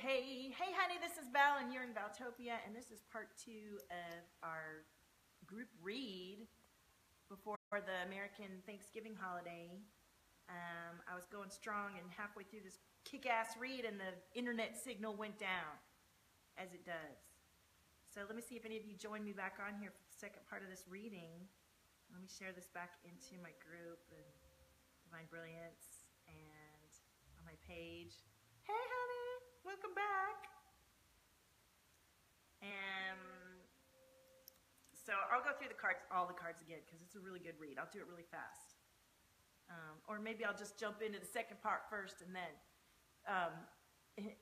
Hey, honey, this is Val, and you're in Valtopia, and this is part 2 of our group read before the American Thanksgiving holiday. I was going strong, and halfway through this kick-ass read, and the internet signal went down, as it does. So let me see if any of you join me back on here for the second part of this reading. Let me share this back into my group and Divine Brilliance and on my page. Hey, honey, welcome back. And so I'll go through the cards, all the cards again, because it's a really good read. I'll do it really fast. Or maybe I'll just jump into the second part first and then.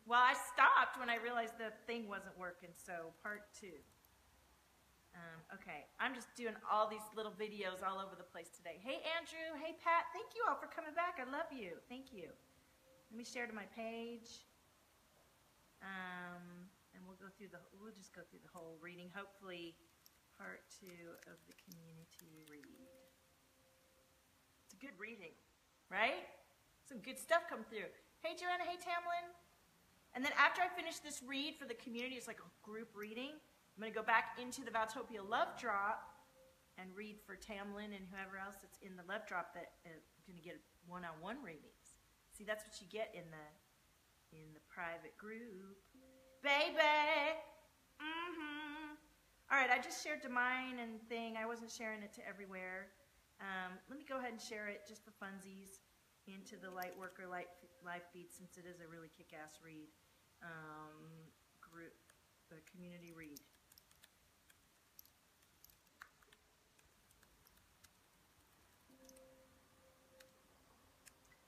Well, I stopped when I realized the thing wasn't working, so part 2. Okay, I'm just doing all these little videos all over the place today. Hey, Andrew. Hey, Pat. Thank you all for coming back. I love you. Thank you. Let me share to my page. And we'll just go through the whole reading. Hopefully, part 2 of the community read. It's a good reading, right? Some good stuff come through. Hey, Joanna. Hey, Tamlin. And then after I finish this read for the community, it's like a group reading. I'm going to go back into the Valtopia Love Drop and read for Tamlin and whoever else that's in the Love Drop that are going to get one-on-one readings. See, that's what you get in the private group. Baby! All right, I just shared to mine and thing. I wasn't sharing it to everywhere. Let me go ahead and share it just for funsies into the Lightworker live feed since it is a really kick-ass read. Group, the community read.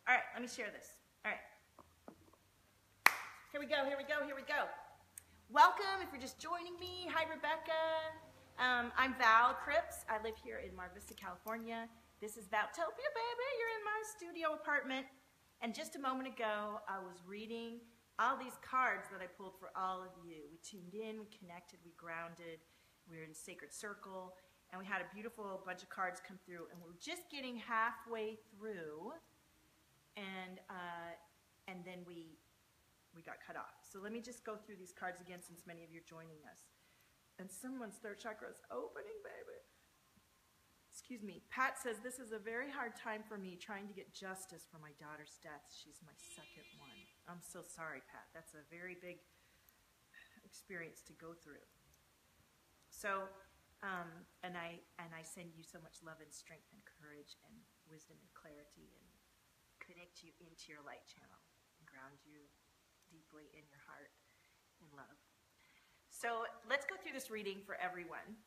All right, let me share this. All right. Here we go. Welcome, if you're just joining me. Hi, Rebecca. I'm Val Cripps. I live here in Mar Vista, California. This is Valtopia, baby. You're in my studio apartment. And just a moment ago, I was reading all these cards that I pulled for all of you. We tuned in, we connected, we grounded. We were in Sacred Circle. And we had a beautiful bunch of cards come through. And we're just getting halfway through. And then we got cut off. So let me just go through these cards again since many of you are joining us. And someone's third chakra is opening, baby. Excuse me. Pat says, this is a very hard time for me trying to get justice for my daughter's death. She's my second one. I'm so sorry, Pat. That's a very big experience to go through. So, and I send you so much love and strength and courage and wisdom and clarity and connect you into your light channel and ground you deeply in your heart in love. So let's go through this reading for everyone.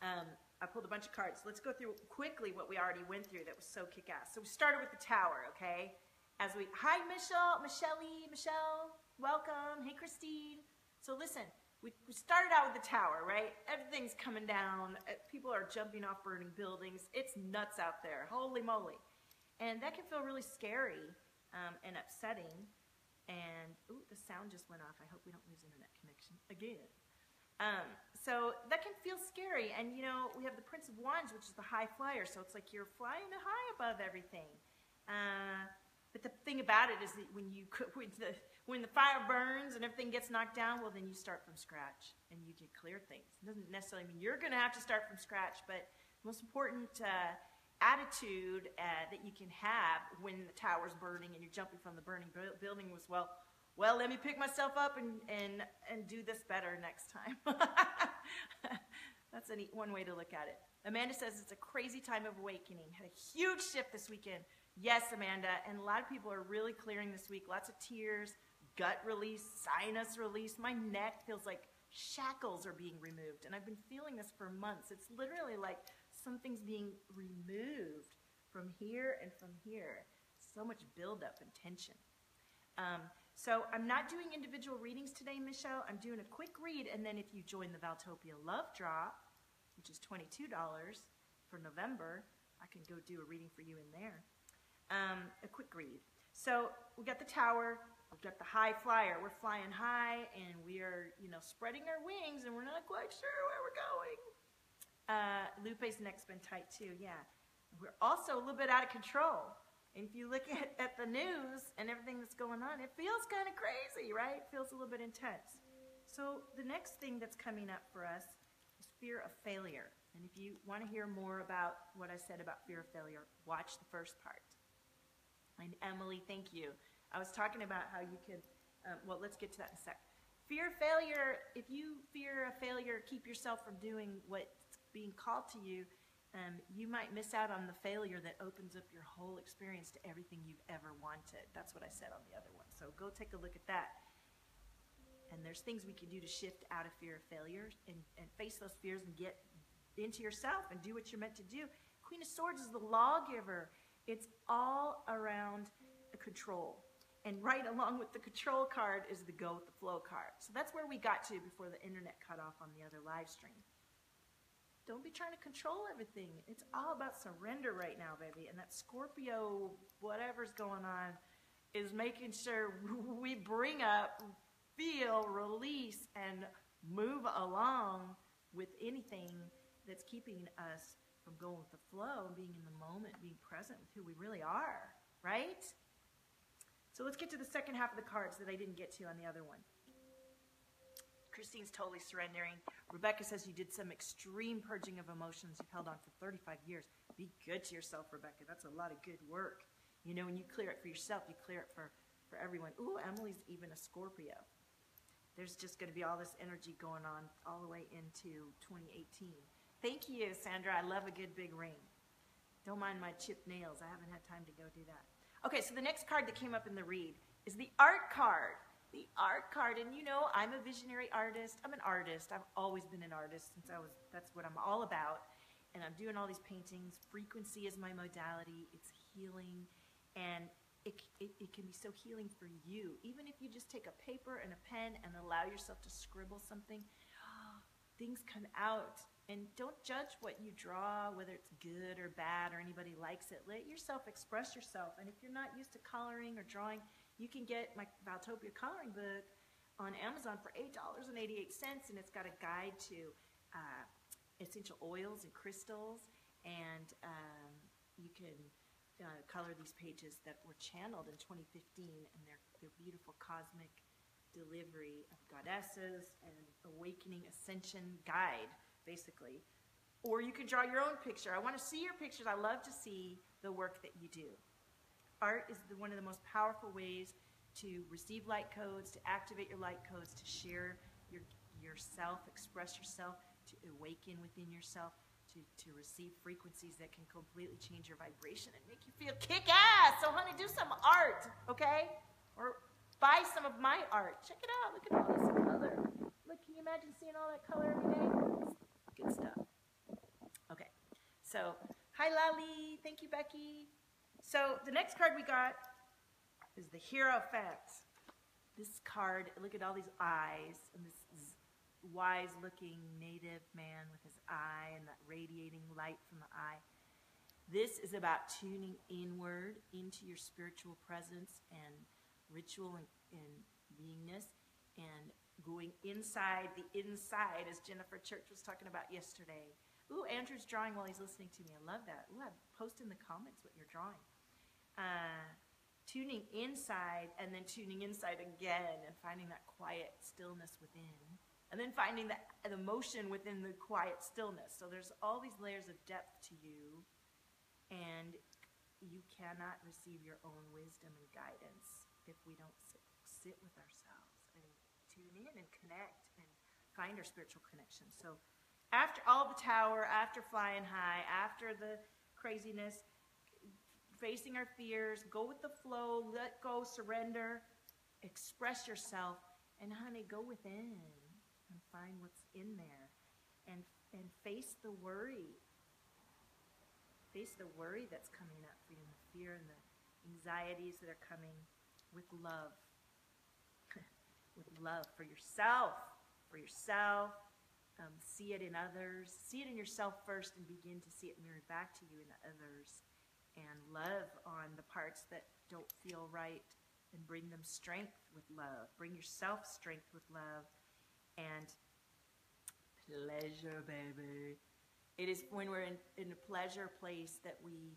I pulled a bunch of cards. Let's go through quickly what we already went through that was so kick-ass. So we started with the Tower, okay? Hi, Michelle, welcome. Hey, Christine. So listen, we started out with the Tower, right? Everything's coming down. People are jumping off burning buildings. It's nuts out there. Holy moly. And that can feel really scary and upsetting. And, ooh, the sound just went off. I hope we don't lose internet connection again. So that can feel scary. And, you know, we have the Prince of Wands, which is the high flyer. So it's like you're flying high above everything. But the thing about it is that when the fire burns and everything gets knocked down, well, then you start from scratch and you can clear things. It doesn't necessarily mean you're going to have to start from scratch, but the most important attitude that you can have when the tower's burning and you're jumping from the burning building was, well, let me pick myself up and do this better next time. That's one way to look at it. Amanda says it's a crazy time of awakening. Had a huge shift this weekend. Yes, Amanda, and a lot of people are really clearing this week. Lots of tears, gut release, sinus release. My neck feels like shackles are being removed, and I've been feeling this for months. It's literally like something's being removed from here and from here. So much buildup and tension. So I'm not doing individual readings today, Michelle. I'm doing a quick read, and then if you join the Valtopia Love Drop, which is $22 for November, I can go do a reading for you in there. A quick read. So we got the Tower, we've got the high flyer. We're flying high, and we are, spreading our wings, and we're not quite sure where we're going. Lupe's neck's been tight too, yeah. We're also a little bit out of control. And if you look at the news and everything that's going on, it feels kind of crazy, right? It feels a little bit intense. So the next thing that's coming up for us is fear of failure. And if you want to hear more about what I said about fear of failure, watch the first part. And Emily, thank you. I was talking about how you could, well, let's get to that in a sec. Fear of failure, if you fear a failure, keep yourself from doing what's being called to you, you might miss out on the failure that opens up your whole experience to everything you've ever wanted. That's what I said on the other one. So go take a look at that. And there's things we can do to shift out of fear of failure and face those fears and get into yourself and do what you're meant to do. Queen of Swords is the lawgiver. It's all around control. And right along with the control card is the go with the flow card. So that's where we got to before the internet cut off on the other live stream. Don't be trying to control everything. It's all about surrender right now, baby. And that Scorpio, whatever's going on, is making sure we bring up, feel, release, and move along with anything that's keeping us from going with the flow, being in the moment, being present with who we really are, right? So let's get to the second half of the cards that I didn't get to on the other one. Christine's totally surrendering. Rebecca says you did some extreme purging of emotions you've held on for 35 years. Be good to yourself, Rebecca. That's a lot of good work. You know, when you clear it for yourself, you clear it for everyone. Ooh, Emily's even a Scorpio. There's just going to be all this energy going on all the way into 2018. Thank you, Sandra. I love a good big ring. Don't mind my chipped nails. I haven't had time to go do that. Okay, so the next card that came up in the read is the art card. The art card, and you know, I'm a visionary artist. I'm an artist. I've always been an artist since that's what I'm all about. And I'm doing all these paintings. Frequency is my modality. It's healing. And it can be so healing for you. Even if you just take a paper and a pen and allow yourself to scribble something, things come out. And don't judge what you draw, whether it's good or bad or anybody likes it. Let yourself express yourself. And if you're not used to coloring or drawing, you can get my Valtopia coloring book on Amazon for $8.88, and it's got a guide to essential oils and crystals, and you can color these pages that were channeled in 2015, and they're beautiful cosmic delivery of goddesses and awakening ascension guide, basically. Or you can draw your own picture. I want to see your pictures. I love to see the work that you do. Art is one of the most powerful ways to receive light codes, to activate your light codes, to share yourself, express yourself, to awaken within yourself, to receive frequencies that can completely change your vibration and make you feel kick-ass. So, honey, do some art, okay? Or buy some of my art. Check it out. Look at all this color. Look, can you imagine seeing all that color every day? It's good stuff. Okay. So, hi, Lali. Thank you, Becky. So the next card we got is the Hierophant. This card, look at all these eyes, and this wise-looking native man with his eye and that radiating light from the eye. This is about tuning inward into your spiritual presence and ritual and beingness, and going inside the inside, as Jennifer Church was talking about yesterday. Ooh, Andrew's drawing while he's listening to me. I love that. Ooh, post in the comments what you're drawing. Tuning inside and then tuning inside again and finding that quiet stillness within. And then finding the emotion within the quiet stillness. So there's all these layers of depth to you, and you cannot receive your own wisdom and guidance if we don't sit with ourselves and tune in and connect and find our spiritual connection. So after all the tower, after flying high, after the craziness, facing our fears, go with the flow, let go, surrender, express yourself, and honey, go within and find what's in there, and face the worry. Face the worry that's coming up for you, and the fear and the anxieties that are coming, with love. With love for yourself. See it in others. See it in yourself first, and begin to see it mirrored back to you in others. And love on the parts that don't feel right, and bring them strength with love. Bring yourself strength with love. And pleasure, baby. It is when we're in a pleasure place that we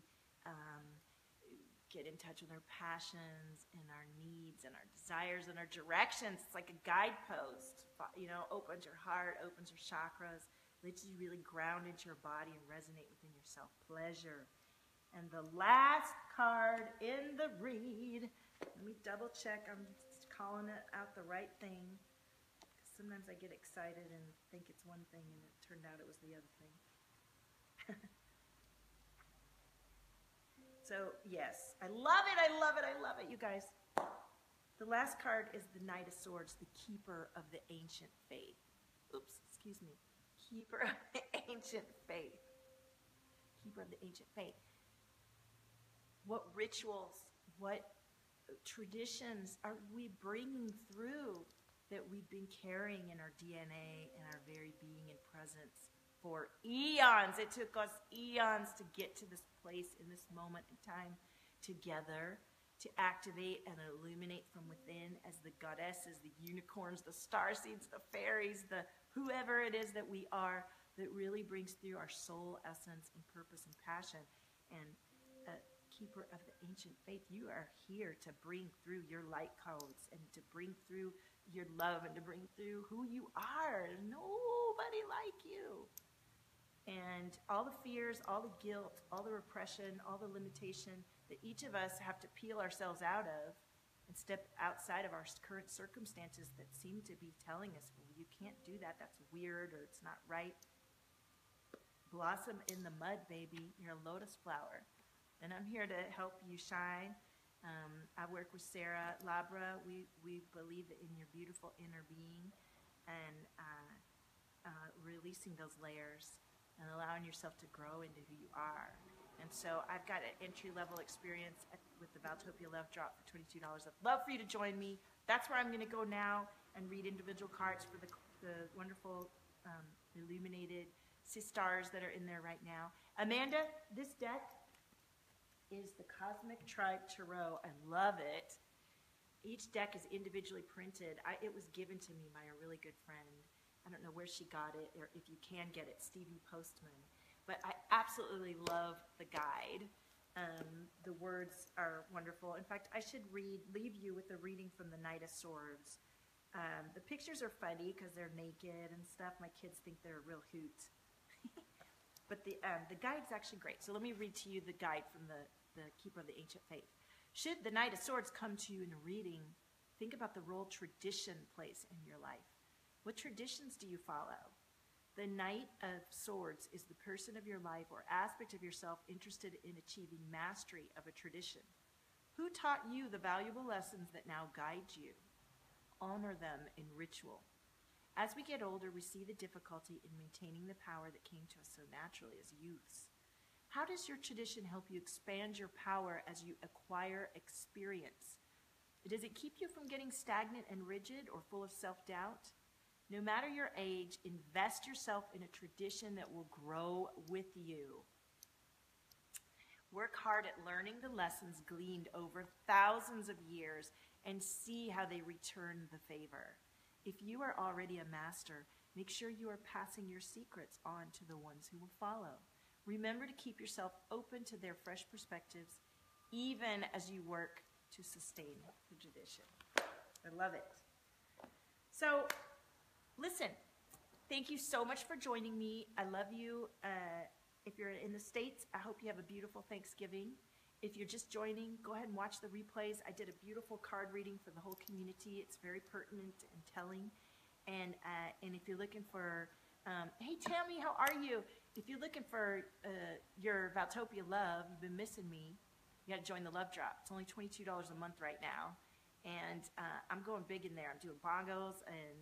get in touch with our passions and our needs and our desires and our directions. It's like a guidepost, opens your heart, opens your chakras, lets you really ground into your body and resonate within your self-pleasure. And the last card in the read, let me double check, I'm calling it out the right thing. Sometimes I get excited and think it's one thing and it turned out it was the other thing. So, yes, I love it, I love it, I love it, you guys. The last card is the Knight of Swords, the Keeper of the Ancient Faith. Oops, excuse me. Keeper of the Ancient Faith. Keeper of the Ancient Faith. What rituals, what traditions are we bringing through that we've been carrying in our DNA and our very being and presence for eons? It took us eons to get to this place in this moment in time together, to activate and illuminate from within as the goddesses, the unicorns, the starseeds, the fairies, the whoever it is that we are, that really brings through our soul essence and purpose and passion. And Keeper of the Ancient Faith, you are here to bring through your light codes and to bring through your love and to bring through who you are. Nobody like you. And all the fears, all the guilt, all the repression, all the limitation that each of us have to peel ourselves out of and step outside of our current circumstances that seem to be telling us, well, you can't do that, that's weird, or it's not right. Blossom in the mud, baby. You're a lotus flower. And I'm here to help you shine. I work with Sarah Labra. We believe in your beautiful inner being and releasing those layers and allowing yourself to grow into who you are. And so I've got an entry-level experience with the Valtopia Love Drop for $22. I'd love for you to join me. That's where I'm going to go now and read individual cards for the wonderful illuminated sisters that are in there right now. Amanda, this deck is the Cosmic Tribe Tarot. I love it. Each deck is individually printed. It was given to me by a really good friend. I don't know where she got it, or if you can get it, Stevie Postman. But I absolutely love the guide. The words are wonderful. In fact, I should leave you with a reading from the Knight of Swords. The pictures are funny because they're naked and stuff. My kids think they're a real hoot. But the guide's actually great. So let me read to you the guide from the Keeper of the Ancient Faith. Should the Knight of Swords come to you in a reading, think about the role tradition plays in your life. What traditions do you follow? The Knight of Swords is the person of your life or aspect of yourself interested in achieving mastery of a tradition. Who taught you the valuable lessons that now guide you? Honor them in ritual. As we get older, we see the difficulty in maintaining the power that came to us so naturally as youths. How does your tradition help you expand your power as you acquire experience? Does it keep you from getting stagnant and rigid or full of self-doubt? No matter your age, invest yourself in a tradition that will grow with you. Work hard at learning the lessons gleaned over thousands of years and see how they return the favor. If you are already a master, make sure you are passing your secrets on to the ones who will follow. Remember to keep yourself open to their fresh perspectives, even as you work to sustain the tradition. I love it. So, listen, thank you so much for joining me. I love you. If you're in the States, I hope you have a beautiful Thanksgiving. If you're just joining, go ahead and watch the replays. I did a beautiful card reading for the whole community. It's very pertinent and telling. And if you're looking for, hey, Tammy, how are you? If you're looking for your Valtopia love, you've been missing me, you got to join the Love Drop. It's only $22 a month right now. And I'm going big in there. I'm doing bongos, and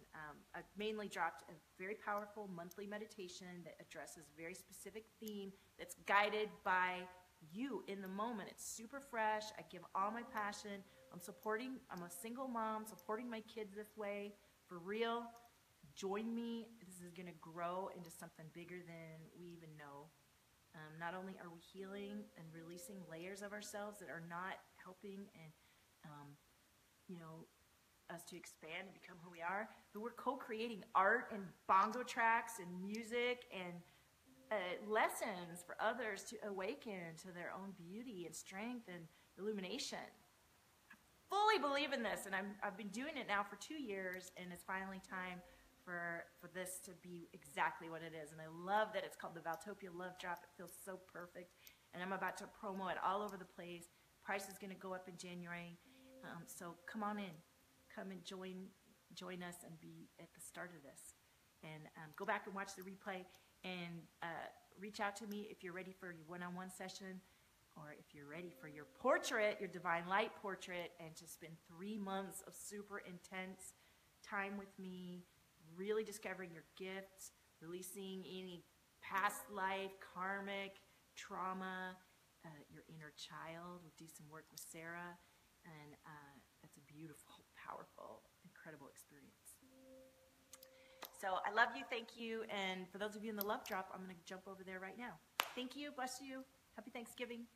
I've mainly dropped a very powerful monthly meditation that addresses a very specific theme that's guided by you in the moment. It's super fresh. I give all my passion. I'm a single mom, supporting my kids this way, for real. Join me. This is going to grow into something bigger than we even know. Not only are we healing and releasing layers of ourselves that are not helping and us to expand and become who we are, but we're co-creating art and bongo tracks and music and lessons for others to awaken to their own beauty and strength and illumination. I fully believe in this, and I've been doing it now for 2 years, and it's finally time for this to be exactly what it is. And I love that it's called the Valtopia Love Drop. It feels so perfect, and I'm about to promo it all over the place. Price is going to go up in January, so come on in. Come and join us and be at the start of this. And go back and watch the replay, and reach out to me if you're ready for your one-on-one session, or if you're ready for your portrait, your divine light portrait, and to spend 3 months of super intense time with me, really discovering your gifts, releasing any past life, karmic, trauma, your inner child. We'll do some work with Sarah, and that's a beautiful, powerful, incredible experience. So I love you, thank you, and for those of you in the Love Drop, I'm going to jump over there right now. Thank you, bless you, happy Thanksgiving.